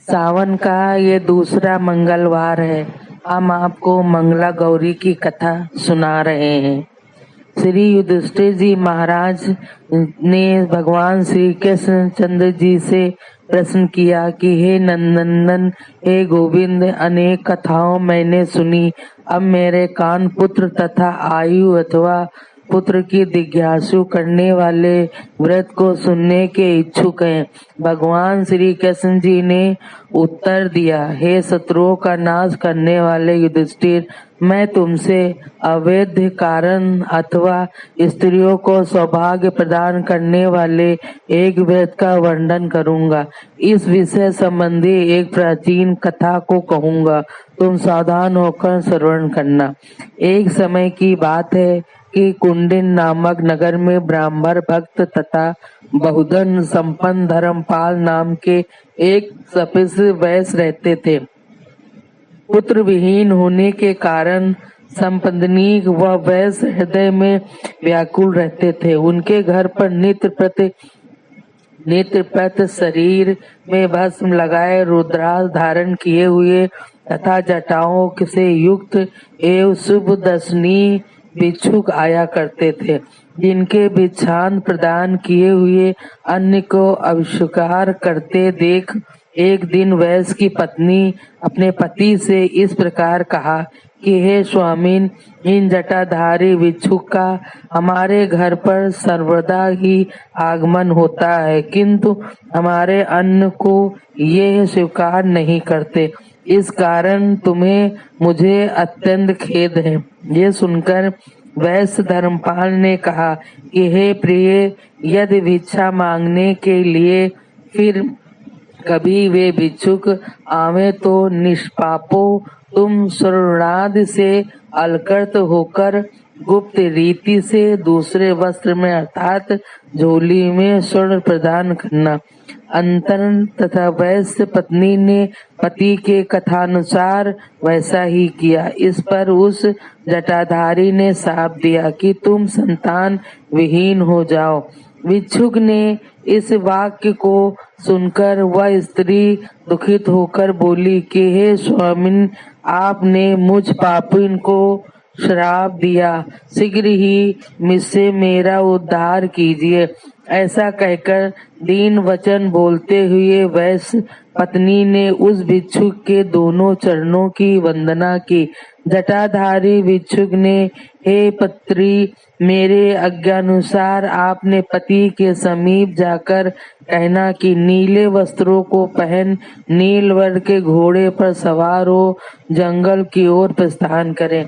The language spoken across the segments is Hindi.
सावन का ये दूसरा मंगलवार है। हम आपको मंगला गौरी की कथा सुना रहे हैं। श्री युधिष्ठिर जी महाराज ने भगवान श्री कृष्ण चंद्र जी से प्रश्न किया कि हे नंदनंदन, हे गोविंद, अनेक कथाओं मैंने सुनी। अब मेरे कान पुत्र तथा आयु अथवा पुत्र की जिज्ञासु करने वाले व्रत को सुनने के इच्छुक हैं। भगवान श्री कृष्ण जी ने उत्तर दिया, हे शत्रुओं का नाश करने वाले युधिष्ठिर, मैं तुमसे अवैध कारण अथवा स्त्रियों को सौभाग्य प्रदान करने वाले एक व्रत का वर्णन करूंगा। इस विषय संबंधी एक प्राचीन कथा को कहूंगा, तुम सावधान होकर श्रवण करना। एक समय की बात है कि कुंडिन नामक नगर में ब्राह्मण भक्त तथा बहुधन संपन्न धर्मपाल नाम के एक तपस्वी वैश्य रहते थे। पुत्र विहीन होने के कारण संपत्नीक व वैश्य हृदय में व्याकुल रहते थे। उनके घर पर नित्य प्रत शरीर में भस्म लगाए, रुद्राक्ष धारण किए हुए तथा जटाओं से युक्त एवं शुभ दर्शनीय भिक्षुक आया करते थे, जिनके भिक्षांत प्रदान किए हुए अन्न को अस्वीकार करते देख एक दिन वैश्य की पत्नी अपने पति से इस प्रकार कहा कि हे स्वामीन, इन जटाधारी भिक्षुक का हमारे घर पर सर्वदा ही आगमन होता है, किंतु हमारे अन्न को ये स्वीकार नहीं करते। इस कारण तुम्हें मुझे अत्यंत खेद है। ये सुनकर वैश्य धर्मपाल ने कहा कि हे प्रिय, यदि भिक्षा मांगने के लिए फिर कभी वे भिक्षुक आवे तो निष्पापो तुम स्वर्णादि से अलकृत होकर गुप्त रीति से दूसरे वस्त्र में अर्थात झोली में स्वर्ण प्रदान करना। अंतर तथा वैश्य पत्नी ने पति के कथानुसार वैसा ही किया। इस पर उस जटाधारी ने शाप दिया कि तुम संतान विहीन हो जाओ। भिक्षुक ने इस वाक्य को सुनकर वह स्त्री दुखित होकर बोली कि हे स्वामिन, आपने मुझ पापिन को श्राप दिया, शीघ्र ही मुझसे मेरा उद्धार कीजिए। ऐसा कहकर दीन वचन बोलते हुए वैश्य पत्नी ने उस भिक्षुक के दोनों चरणों की वंदना की। जटाधारी भिक्षुक ने, हे पत्री, मेरे आज्ञानुसार आपने पति के समीप जाकर कहना कि नीले वस्त्रों को पहन नील वर्ण के घोड़े पर सवार हो जंगल की ओर प्रस्थान करें।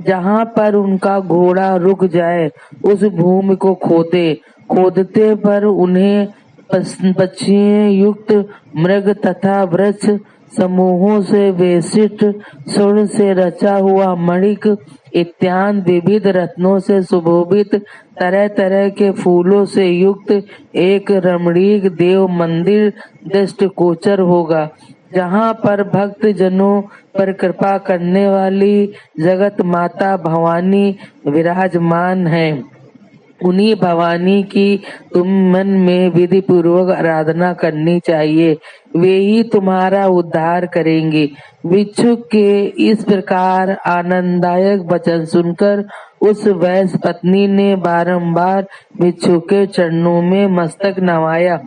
जहाँ पर उनका घोड़ा रुक जाए उस भूमि को खोदते पर उन्हें पक्षियों युक्त मृग तथा वृक्ष समूहों से विशिष्ट स्वर्ण से रचा हुआ मणिक इत्यादि विविध रत्नों से सुशोभित तरह तरह के फूलों से युक्त एक रमणीक देव मंदिर दृष्टिगोचर होगा, जहाँ पर भक्त जनों पर कृपा करने वाली जगत माता भवानी विराजमान है। उन्हीं भवानी की तुम मन में विधि पूर्वक आराधना करनी चाहिए, वे ही तुम्हारा उद्धार करेंगे। भिक्षुक के इस प्रकार आनंददायक वचन सुनकर उस वैश्य पत्नी ने बारंबार भिक्षुक के चरणों में मस्तक नवाया।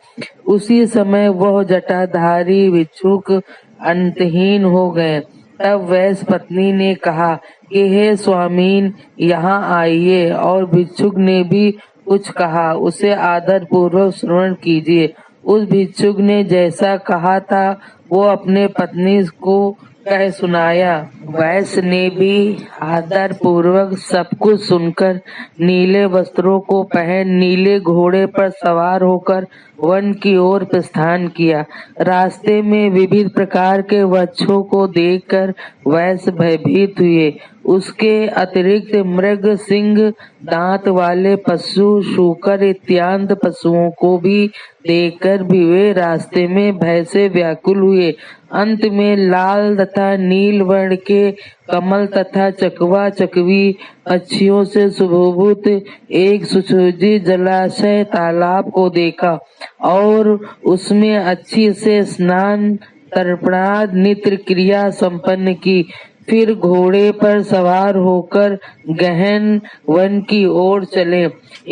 उसी समय वह जटाधारी भिक्षुक अंतहीन हो गए। तब वैश्य पत्नी ने कहा कि हे स्वामीन, यहाँ आइए, और भिक्षुक ने भी कुछ कहा, उसे आदर पूर्वक श्रवण कीजिए। उस भिक्षुक ने जैसा कहा था वो अपने पत्नी को कह सुनाया। वैश्य ने भी आदर पूर्वक सब कुछ सुनकर नीले वस्त्रों को पहन नीले घोड़े पर सवार होकर वन की ओर प्रस्थान किया। रास्ते में विविध प्रकार के वृक्षों को देखकर वैश्य भयभीत हुए। उसके अतिरिक्त मृग, सिंह, दांत वाले पशु, शूकर इत्यादि पशुओं को भी देखकर भी वे रास्ते में भय से व्याकुल हुए। अंत में लाल तथा नील वर्ण के कमल तथा चकवा चकवी पक्षियों से सुशोभित एक सुसज्जित जलाशय तालाब को देखा और उसमें अच्छी से स्नान तर्पणाद नित्य क्रिया संपन्न की। फिर घोड़े पर सवार होकर गहन वन की ओर चले।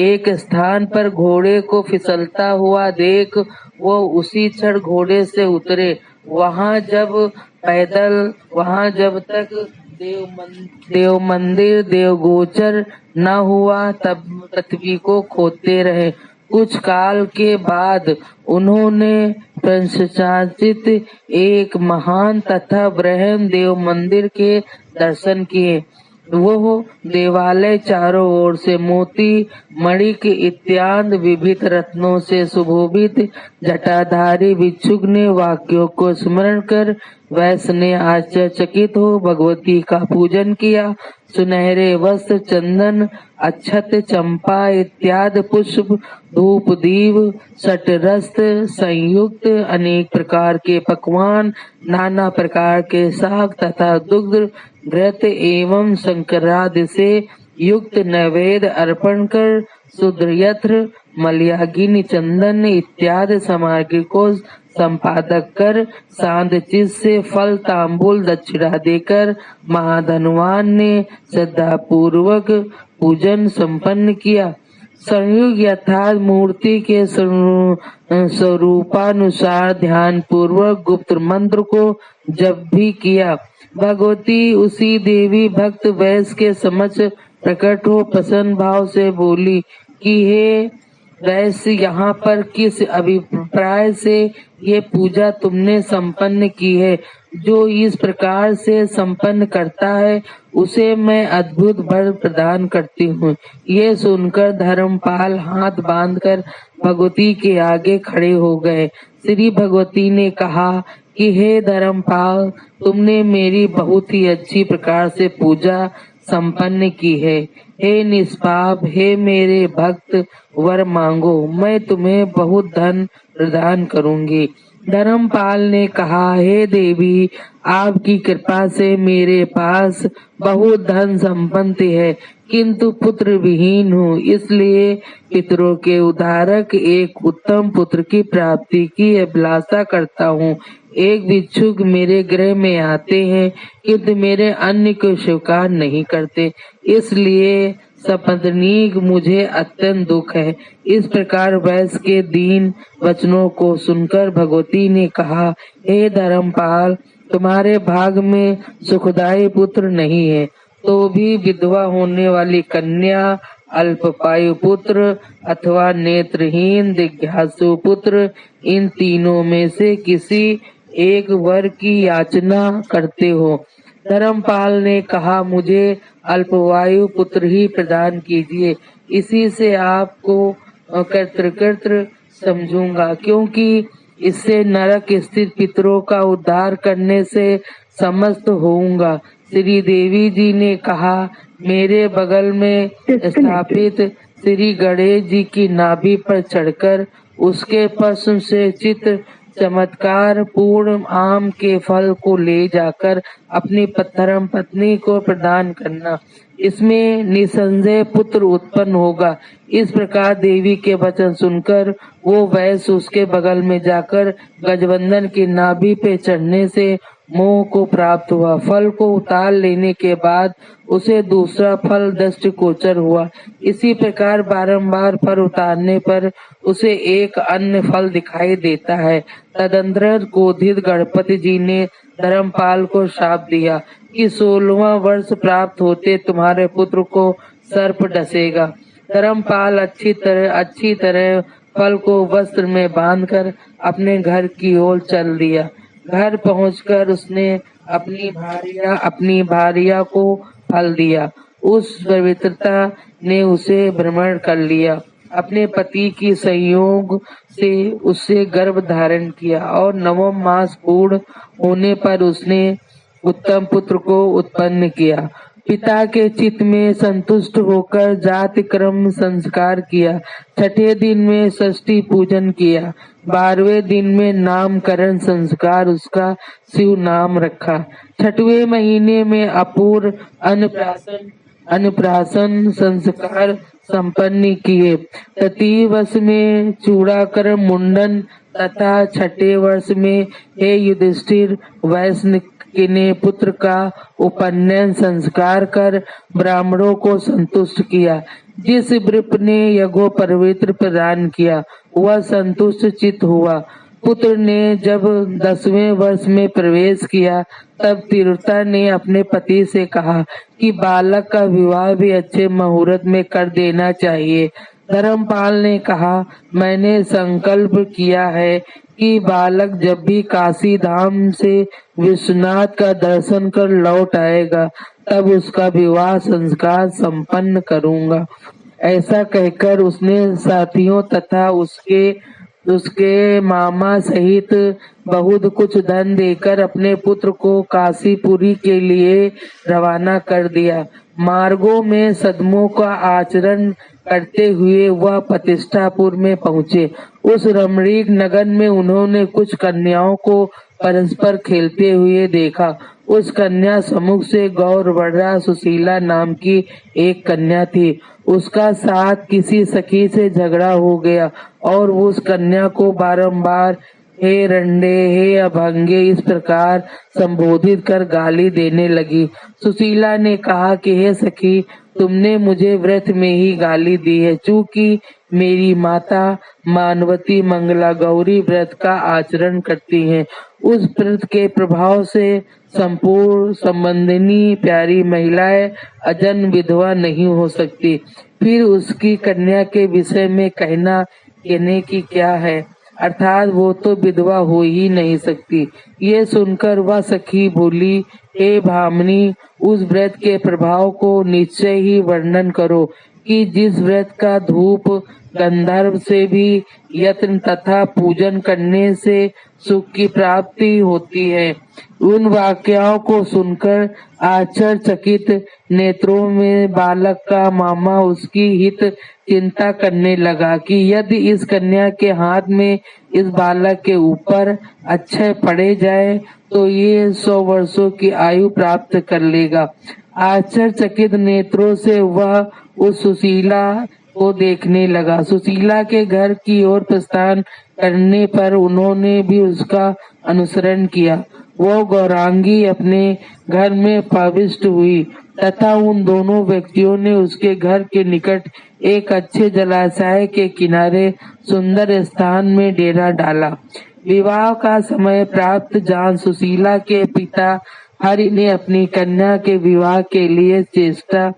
एक स्थान पर घोड़े को फिसलता हुआ देख वो उसी क्षण घोड़े से उतरे। वहां जब तक देव मंदिर देवगोचर न हुआ तब पृथ्वी को खोदते रहे। कुछ काल के बाद उन्होंने प्रशंसित एक महान तथा बृहद देव मंदिर के दर्शन किए। वो देवालय चारों ओर से मोती मणिक इत्यादि विविध रत्नों से सुशोभित। जटाधारी भिक्षुक ने वाक्यों को स्मरण कर वैश्य ने आश्चर्यचकित हो भगवती का पूजन किया। सुनहरे वस्त्र, चंदन, अक्षत, चंपा इत्यादि पुष्प, धूप, दीप, षटरस संयुक्त अनेक प्रकार के पकवान, नाना प्रकार के शाक तथा दुग्ध, घृत एवं शंकरादि से युक्त नैवेद्य अर्पण कर शुद्ध मलयागिनी, चंदन इत्यादि सामग्री को संपादक कर शांत चित्त से फल तांबूल दक्षिणा देकर महाधनवान ने श्रद्धा पूर्वक पूजन संपन्न किया। संयोग यथार्थ मूर्ति के स्वरूपानुसार ध्यान पूर्वक गुप्त मंत्र को जप भी किया। भगवती उसी देवी भक्त वैश्य के समक्ष प्रकट हो प्रसन्न भाव से बोली कि हे वैश्य, यहाँ पर किस अभिप्राय से ये पूजा तुमने संपन्न की है? जो इस प्रकार से संपन्न करता है उसे मैं अद्भुत वर प्रदान करती हूँ। ये सुनकर धर्मपाल हाथ बांधकर भगवती के आगे खड़े हो गए। श्री भगवती ने कहा कि हे धर्मपाल, तुमने मेरी बहुत ही अच्छी प्रकार से पूजा संपन्न की है। हे निष्पाप, हे मेरे भक्त, वर मांगो, मैं तुम्हें बहुत धन प्रदान करूंगी। धर्मपाल ने कहा, हे देवी, आपकी कृपा से मेरे पास बहुत धन संपत्ति है, किंतु पुत्र विहीन हूँ, इसलिए पितरों के उद्धारक एक उत्तम पुत्र की प्राप्ति की अभिलाषा करता हूँ। एक भिक्षुक मेरे गृह में आते हैं किंतु मेरे अन्न को स्वीकार नहीं करते, इसलिए सपत्नीक मुझे अत्यंत दुख है। इस प्रकार वैश्य के दीन वचनों को सुनकर भगवती ने कहा, हे धर्मपाल, तुम्हारे भाग में सुखदायी पुत्र नहीं है, तो भी विधवा होने वाली कन्या, अल्पपायु पुत्र अथवा नेत्रहीन जिज्ञासु पुत्र, इन तीनों में से किसी एक वर की याचना करते हो। धर्मपाल ने कहा, मुझे अल्पवायु पुत्र ही प्रदान कीजिए, इसी से आपको कर्तृ समझूंगा, क्योंकि इससे नरक स्थित पितरों का उद्धार करने से समस्त होऊंगा। श्री देवी जी ने कहा, मेरे बगल में स्थापित श्री गणेश जी की नाभि पर चढ़कर उसके पश्चिम से चित्र चमत्कार पूर्ण आम के फल को ले जाकर अपनी धर्म पत्नी को प्रदान करना, इसमें निसंदेह पुत्र उत्पन्न होगा। इस प्रकार देवी के वचन सुनकर वो वैश्य उसके बगल में जाकर गजबंधन की नाभि पे चढ़ने से मोह को प्राप्त हुआ। फल को उतार लेने के बाद उसे दूसरा फल दृष्टिगोचर हुआ। इसी प्रकार बारंबार फल उतारने पर उसे एक अन्य फल दिखाई देता है। तदंतर क्रोधित गणपति जी ने धर्मपाल को शाप दिया कि 16वां वर्ष प्राप्त होते तुम्हारे पुत्र को सर्प डसेगा। धर्मपाल अच्छी तरह फल को वस्त्र में बांधकर अपने घर की ओर चल दिया। घर पहुंचकर उसने अपनी भार्या को फल दिया। उस पवित्रता ने उसे भ्रमण कर लिया। अपने पति की संयोग से उससे गर्भ धारण किया और 9वां मास पूर्ण होने पर उसने उत्तम पुत्र को उत्पन्न किया। पिता के चित्त में संतुष्ट होकर जाति क्रम संस्कार किया। 6ठे दिन में षष्ठी पूजन किया। 12वें दिन में नामकरण संस्कार उसका शिव नाम रखा। 6वें महीने में अपूर्व अन्नप्राशन संस्कार संपन्न किए। तृतीय वर्ष में चूड़ाकरण मुंडन तथा छठे वर्ष में हे युधिष्ठिर, वैश्य ने पुत्र का उपनयन संस्कार कर ब्राह्मणों को संतुष्ट किया। जिस वृप ने यज्ञोपवीत प्रदान किया वह संतुष्ट चित्त हुआ। पुत्र ने जब 10वें वर्ष में प्रवेश किया तब तीव्रता ने अपने पति से कहा कि बालक का विवाह भी अच्छे मुहूर्त में कर देना चाहिए। धर्मपाल ने कहा, मैंने संकल्प किया है कि बालक जब भी काशी धाम से विश्वनाथ का दर्शन कर लौट आएगा तब उसका विवाह संस्कार संपन्न करूंगा। ऐसा कहकर उसने साथियों तथा उसके मामा सहित बहुत कुछ धन देकर अपने पुत्र को काशीपुरी के लिए रवाना कर दिया। मार्गों में सदमों का आचरण करते हुए वह प्रतिष्ठापुर में पहुँचे। उस रमणीक नगर में उन्होंने कुछ कन्याओं को परस्पर खेलते हुए देखा। उस कन्या सम्मुख से गौरवर्णा सुशीला नाम की एक कन्या थी। उसका साथ किसी सखी से झगड़ा हो गया और उस कन्या को बारंबार हे रंडे, हे अभंगे इस प्रकार संबोधित कर गाली देने लगी। सुशीला ने कहा कि हे सखी, तुमने मुझे व्रत में ही गाली दी है। चूंकि मेरी माता मानवती मंगला गौरी व्रत का आचरण करती हैं, उस व्रत के प्रभाव से संपूर्ण संबंधिनी प्यारी महिलाएं अजन विधवा नहीं हो सकती। फिर उसकी कन्या के विषय में कहने की क्या है, अर्थात वो तो विधवा हो ही नहीं सकती। ये सुनकर वह सखी बोली, हे भामिनी, उस व्रत के प्रभाव को निश्चय ही वर्णन करो कि जिस व्रत का धूप गंधर्व से भी यत्न तथा पूजन करने से सुख की प्राप्ति होती है। उन वाक्यों को सुनकर आश्चर्यचकित नेत्रों में बालक का मामा उसकी हित चिंता करने लगा कि यदि इस कन्या के हाथ में इस बालक के ऊपर अक्षय पड़े जाए तो ये 100 वर्षों की आयु प्राप्त कर लेगा। आश्चर्यचकित नेत्रों से वह उस सुशीला को देखने लगा। सुशीला के घर की ओर प्रस्थान करने पर उन्होंने भी उसका अनुसरण किया। वो गौरांगी अपने घर में प्रविष्ट हुई तथा उन दोनों व्यक्तियों ने उसके घर के निकट एक अच्छे जलाशय के किनारे सुंदर स्थान में डेरा डाला। विवाह का समय प्राप्त जान सुशीला के पिता हरि ने अपनी कन्या के विवाह के लिए चेष्टा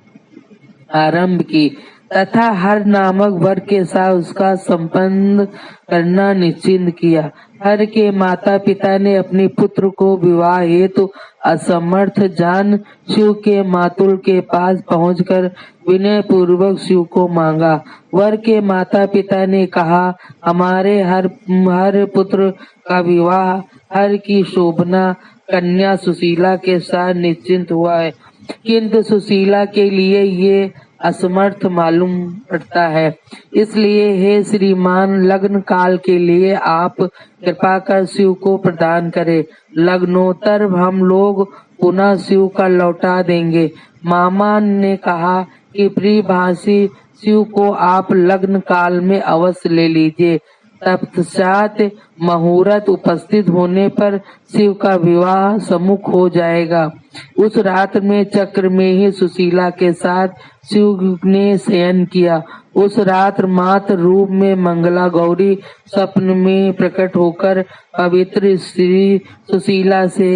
आरंभ की तथा हर नामक वर के साथ उसका संबंध करना निश्चित किया। हर के माता पिता ने अपने पुत्र को विवाह हेतु असमर्थ जान शिव के मातुल के पास पहुंचकर विनय पूर्वक शिव को मांगा। वर के माता पिता ने कहा, हमारे हर पुत्र का विवाह हर की शोभना कन्या सुशीला के साथ निश्चित हुआ है, किंतु सुशीला के लिए ये असमर्थ मालूम पड़ता है। इसलिए हे श्रीमान, लग्न काल के लिए आप कृपा कर शिव को प्रदान करें। लग्नोत्तर हम लोग पुनः शिव का लौटा देंगे। मामा ने कहा कि प्रिय भाषी, शिव को आप लग्न काल में अवश्य ले लीजिए। तत्पश्चात मुहूर्त उपस्थित होने पर शिव का विवाह सम्मुख हो जाएगा। उस रात में चक्र में ही सुशीला के साथ शिव ने शयन किया। उस रात मात्र रूप में मंगला गौरी स्वप्न में प्रकट होकर पवित्र श्री सुशीला से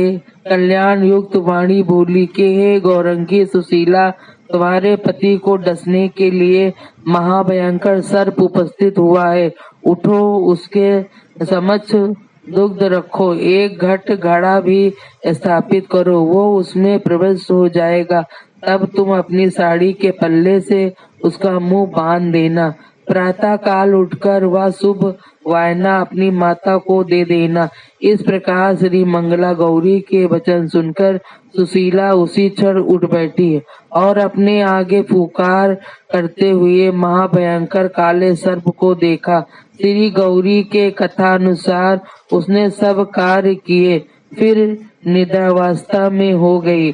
कल्याण युक्त वाणी बोली कि हे गौरंगी सुशीला, तुम्हारे पति को डसने के लिए महाभयंकर सर्प उपस्थित हुआ है। उठो, उसके समक्ष दुग्ध रखो, एक घट घड़ा भी स्थापित करो, वो उसमें प्रवेश हो जाएगा। तब तुम अपनी साड़ी के पल्ले से उसका मुंह बांध देना। प्रातः काल उठकर वह शुभ वायना अपनी माता को दे देना। इस प्रकार श्री मंगला गौरी के वचन सुनकर सुशीला उसी क्षण उठ बैठी और अपने आगे पुकार करते हुए महाभयंकर काले सर्प को देखा। श्री गौरी के कथा अनुसार उसने सब कार्य किए, फिर निद्रावस्था में हो गई।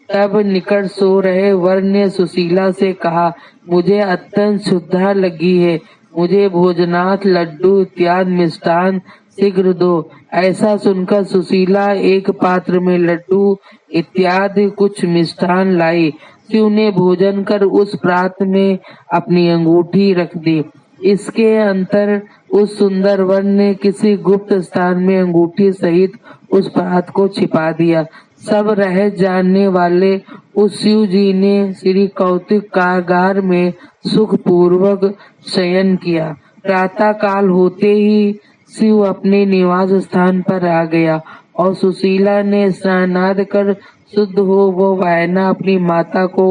तब निकट सो रहे वर ने सुशीला से कहा, मुझे अत्यंत क्षुधा लगी है, मुझे भोजनाथ लड्डू इत्यादि मिष्टान शीघ्र दो। ऐसा सुनकर सुशीला एक पात्र में लड्डू इत्यादि कुछ मिष्ठान लाई। शिव ने भोजन कर उस पात्र में अपनी अंगूठी रख दी। इसके अंतर उस सुंदर वर ने किसी गुप्त स्थान में अंगूठी सहित उस पात्र को छिपा दिया। सब रहस्य जानने वाले उस शिव जी ने श्री कौतिक कारागार में सुख पूर्वक शयन किया। प्रातः काल होते ही शिव अपने निवास स्थान पर आ गया और सुशीला ने स्नानादि कर शुद्ध हो वो वायना अपनी माता को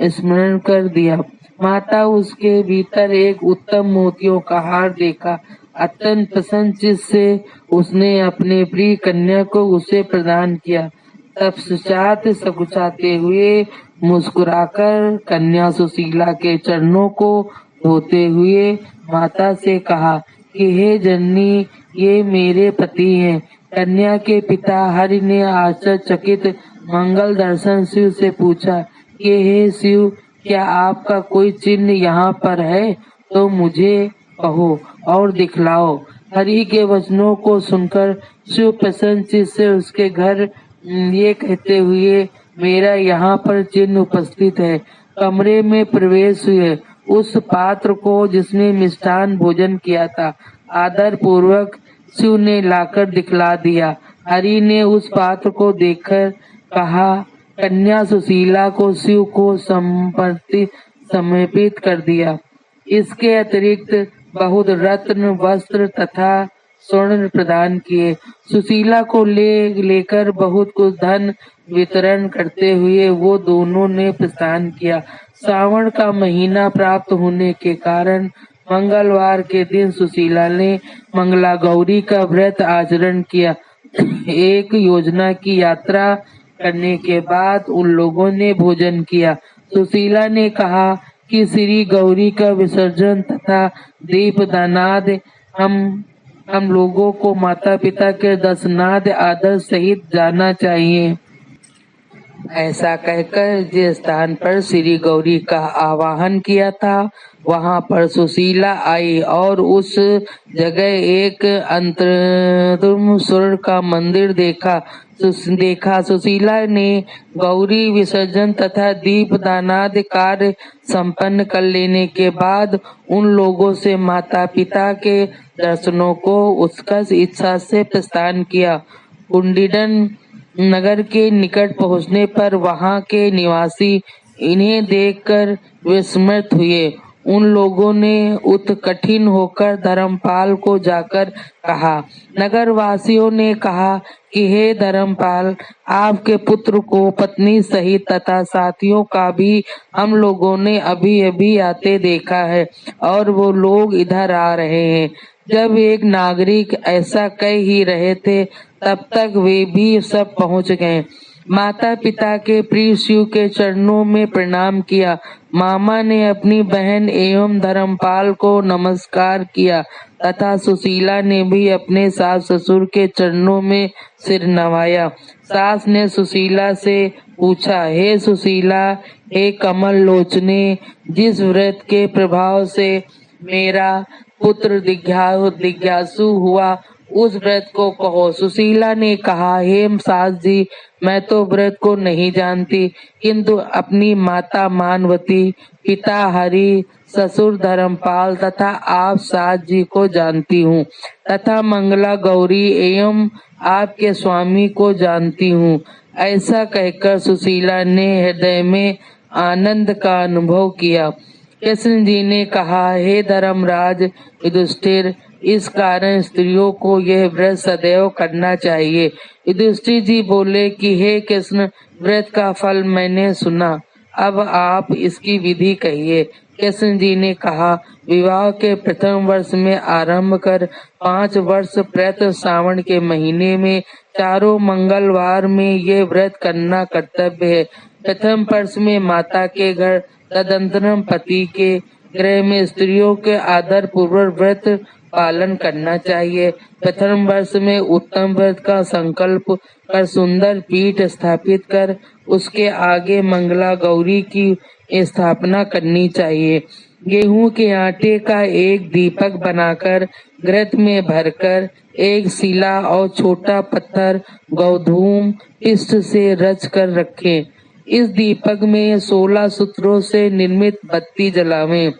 स्मरण कर दिया। माता उसके भीतर एक उत्तम मोतियों का हार देखा। अत्यंत प्रसन्न चित्त से उसने अपने प्रिय कन्या को उसे प्रदान किया। तत्पश्चात सकुचाते हुए मुस्कुराकर कन्या सुशीला के चरणों को धोते हुए माता से कहा कि हे जननी, ये मेरे पति हैं। कन्या के पिता हरि ने आश्चर्यचकित मंगल दर्शन शिव से पूछा कि हे शिव, क्या आपका कोई चिन्ह यहाँ पर है तो मुझे कहो और दिखलाओ। हरि के वचनों को सुनकर शिव प्रसन्न चित्त से उसके घर ये कहते हुए मेरा यहाँ पर चिन्ह उपस्थित है, कमरे में प्रवेश हुए। उस पात्र को जिसने मिष्ठान भोजन किया था आदर पूर्वक शिव ने लाकर दिखला दिया। हरि ने उस पात्र को देखकर कहा, कन्या सुशीला को शिव को समर्पित कर दिया। इसके अतिरिक्त बहुत रत्न वस्त्र तथा स्वर्ण प्रदान किए। सुशीला को लेकर बहुत कुछ धन वितरण करते हुए वो दोनों ने प्रस्थान किया। श्रावण का महीना प्राप्त होने के कारण मंगलवार के दिन सुशीला ने मंगला गौरी का व्रत आचरण किया। एक योजना की यात्रा करने के बाद उन लोगों ने भोजन किया। सुशीला ने कहा कि श्री गौरी का विसर्जन तथा दीपदानाद हम लोगों को माता पिता के दर्शनाद आदर सहित जाना चाहिए। ऐसा कहकर जिस स्थान पर श्री गौरी का आवाहन किया था वहां पर सुशीला आई और उस जगह एक अंतर्धुम स्वर्ण का मंदिर देखा। सुशीला ने गौरी विसर्जन तथा दीपदानादि कार्य संपन्न कर लेने के बाद उन लोगों से माता पिता के दर्शनों को उत्कर्ष इच्छा से प्रस्थान किया। कुंडिडन नगर के निकट पहुंचने पर वहां के निवासी इन्हें देखकर विस्मित हुए। उन लोगों ने उत्कंठित होकर धर्मपाल को जाकर कहा। नगर वासियों ने कहा कि हे धर्मपाल, आपके पुत्र को पत्नी सहित तथा साथियों का भी हम लोगों ने अभी अभी आते देखा है और वो लोग इधर आ रहे हैं। जब एक नागरिक ऐसा कह ही रहे थे तब तक वे भी सब पहुंच गए। माता पिता के प्रिय शिव के चरणों में प्रणाम किया। मामा ने अपनी बहन एवं धर्मपाल को नमस्कार किया तथा सुशीला ने भी अपने सास ससुर के चरणों में सिर नवाया। सास ने सुशीला से पूछा, हे सुशीला, हे कमल लोचने, जिस व्रत के प्रभाव से मेरा पुत्र जिज्ञासु हुआ उस व्रत को कहो। सुशीला ने कहा, हे सास जी, मैं तो व्रत को नहीं जानती, किंतु अपनी माता मानवती, पिता हरि, ससुर धर्मपाल तथा आप सास जी को जानती हूँ तथा मंगला गौरी एवं आपके स्वामी को जानती हूँ। ऐसा कहकर सुशीला ने हृदय में आनंद का अनुभव किया। कृष्ण जी ने कहा, हे धर्मराज युधिष्ठिर, इस कारण स्त्रियों को यह व्रत सदैव करना चाहिए। युधिष्ठिर जी बोले कि हे कृष्ण, व्रत का फल मैंने सुना, अब आप इसकी विधि कहिए। कृष्ण जी ने कहा, विवाह के प्रथम वर्ष में आरंभ कर 5 वर्ष प्रत्येक श्रावण के महीने में चारों मंगलवार में ये व्रत करना कर्तव्य है। प्रथम वर्ष में माता के घर, तदंतरम पति के गृह में स्त्रियों के आदर पूर्वक व्रत पालन करना चाहिए। प्रथम वर्ष में उत्तम व्रत का संकल्प कर सुंदर पीठ स्थापित कर उसके आगे मंगला गौरी की स्थापना करनी चाहिए। गेहूं के आटे का एक दीपक बनाकर घृत में भरकर एक शिला और छोटा पत्थर गोधूम पिष्ट से रच कर रखें। इस दीपक में 16 सूत्रों से निर्मित बत्ती जलावें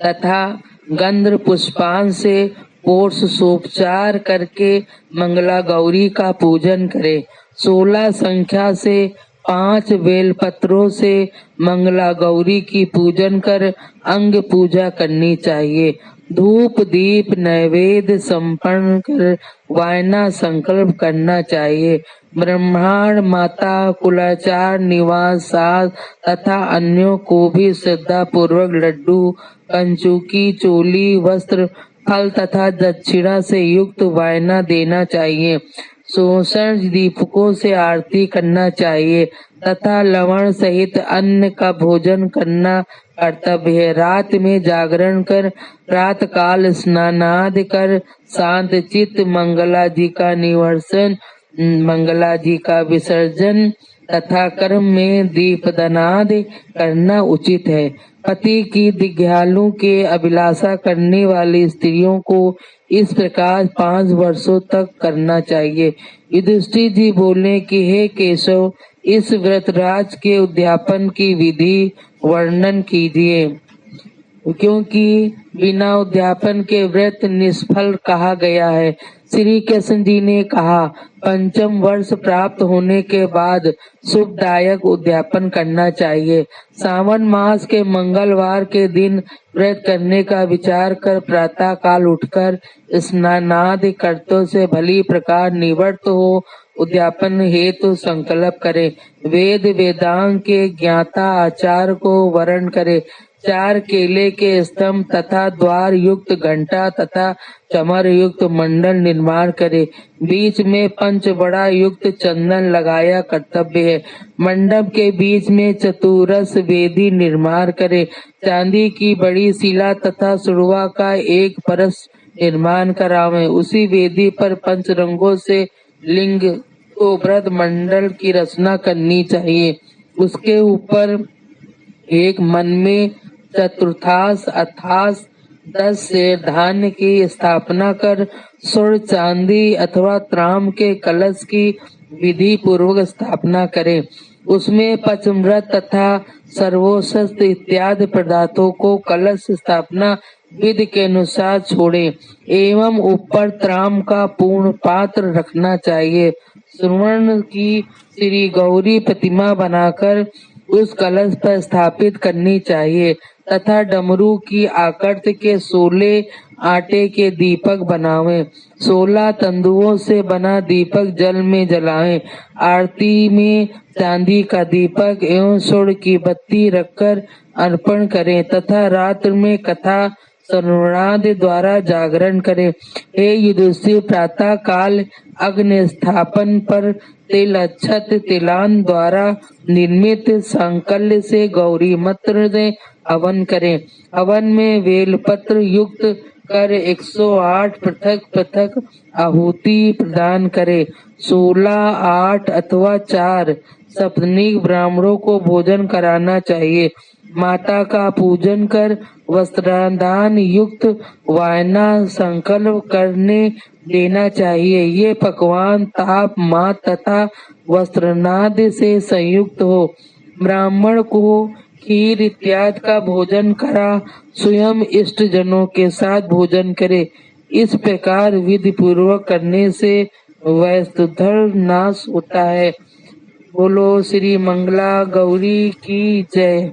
तथा गंध पुष्पान से सोपचार करके मंगला गौरी का पूजन करें। 16 संख्या से 5 बेलपत्रों से मंगला गौरी की पूजन कर अंग पूजा करनी चाहिए। धूप दीप नैवेद्य समर्पण कर वायना संकल्प करना चाहिए। ब्राह्मण माता कुलाचार निवास सास तथा अन्यों को भी श्रद्धा पूर्वक लड्डू कंचुकी चोली वस्त्र फल तथा दक्षिणा से युक्त वायना देना चाहिए। शोषण दीपकों से आरती करना चाहिए तथा लवण सहित अन्न का भोजन करना कर्तव्य है। रात में जागरण कर प्रातः काल स्नानादि कर शांत चित्त मंगला जी का निवर्सन मंगला जी का विसर्जन तथा कर्म में दीपदानादि करना उचित है। पति की दीर्घायु के अभिलाषा करने वाली स्त्रियों को इस प्रकार 5 वर्षों तक करना चाहिए। युधिष्ठिर जी बोले कि हे केशव, इस व्रतराज के उद्यापन की विधि वर्णन कीजिए, क्योंकि बिना उद्यापन के व्रत निष्फल कहा गया है। श्री कृष्ण जी ने कहा, पंचम वर्ष प्राप्त होने के बाद शुभदायक उद्यापन करना चाहिए। सावन मास के मंगलवार के दिन व्रत करने का विचार कर प्रातः काल उठकर स्नानादि कर्तों से भली प्रकार निवृत्त हो उद्यापन हेतु संकल्प करे। वेद वेदांग के ज्ञाता आचार को वर्ण करे। 4 केले के स्तंभ तथा द्वार युक्त घंटा तथा चमर युक्त मंडल निर्माण करे। बीच में पंचबड़ा युक्त चंदन लगाया कर्तव्य है। मंडप के बीच में चतुरस वेदी निर्माण करे। चांदी की बड़ी शिला तथा सुरवा का एक परस निर्माण करावे। उसी वेदी पर 5 रंगों से लिंग को व्रत मंडल की रचना करनी चाहिए। उसके ऊपर एक मन में चतुर्थास अर्थात 10 शेर धान्य की स्थापना कर स्वर्ण चांदी अथवा ताम्र के कलश की विधि पूर्वक स्थापना करें। उसमें पंचामृत तथा सर्वोशस्त्र इत्यादि पदार्थों को कलश स्थापना विधि के अनुसार छोड़ें एवं ऊपर ताम्र का पूर्ण पात्र रखना चाहिए। स्वर्ण की श्री गौरी प्रतिमा बनाकर उस कलश पर स्थापित करनी चाहिए तथा डमरू की आकृति के 16 आटे के दीपक बनावें। 16 तंदुओं से बना दीपक जल में जलाएं। आरती में चांदी का दीपक एवं स्वर्ण की बत्ती रखकर अर्पण करें तथा रात्र में कथा श्रवणादि द्वारा जागरण करें। हे युधिष्ठिर, प्रातः काल अग्नि स्थापन पर तिल अक्षत तिलान द्वारा निर्मित संकल्य से गौरी मंत्र से हवन करें। हवन में बेलपत्र युक्त कर 108 पृथक पृथक आहुति प्रदान करें। 16, 8 अथवा 4 सप्तनिक ब्राह्मणों को भोजन कराना चाहिए। माता का पूजन कर वस्त्रदान युक्त वायना संकल्प करने देना चाहिए। ये पकवान ताप मात तथा वस्त्रनाद से संयुक्त हो। ब्राह्मण को खीर इत्यादि का भोजन करा स्वयं इष्ट जनों के साथ भोजन करे। इस प्रकार विधि पूर्वक करने से वैस्तुधर नाश होता है। बोलो श्री मंगला गौरी की जय।